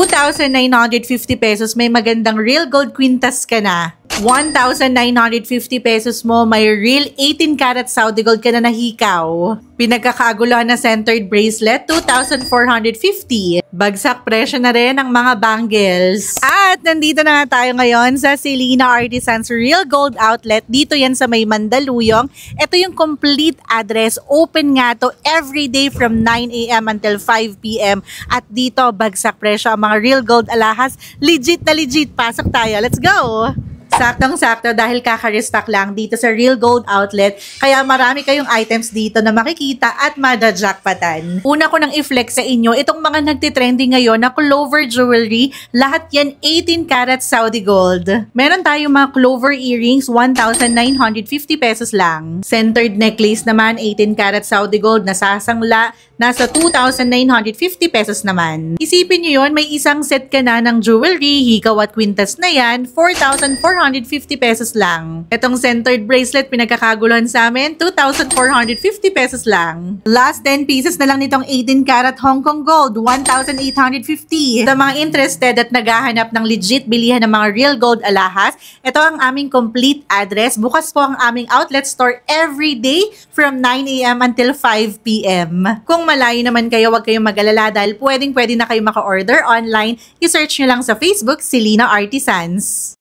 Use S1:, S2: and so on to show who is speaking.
S1: 2,950 pesos, may magandang real gold quintas ka na. 1,950 pesos mo, may real 18 karat Saudi gold ka na nahikaw. Pinagkakaguluhan na centered bracelet, 2,450. Bagsak presyo na rin ang mga bangles. At nandito na nga tayo ngayon sa Selena Artisans Real Gold Outlet. Dito yan sa may Mandaluyong. Ito yung complete address. Open nga to everyday from 9 a.m. until 5 p.m. At dito, bagsak presyo ang mga real gold alahas. Legit na legit. Pasok tayo. Let's go! Saktong-sakto dahil kaka-restock lang dito sa Real Gold Outlet. Kaya marami kayong items dito na makikita at mada-jackpotan. Una ko nang i-flex sa inyo, itong mga nagtitrending ngayon na clover jewelry, lahat yan 18 karat Saudi gold. Meron tayong mga clover earrings, 1,950 pesos lang. Centered necklace naman, 18 karat Saudi gold na sasangla, nasa 2,950 pesos naman. Isipin nyo yun, may isang set ka na ng jewelry, hikaw at quintas na yan, 4,450 pesos lang. Itong centered bracelet, pinagkakaguluhan sa amin, 2,450 pesos lang. Last 10 pieces na lang nitong 18 karat Hong Kong gold, 1,850. Sa mga interested at naghahanap ng legit bilihan ng mga real gold alahas, ito ang aming complete address. Bukas po ang aming outlet store every day from 9 a.m. until 5 p.m. Kung malayo naman kayo, huwag kayong mag-alala dahil pwede na kayo maka-order online. I-search nyo lang sa Facebook, Selena Artisans.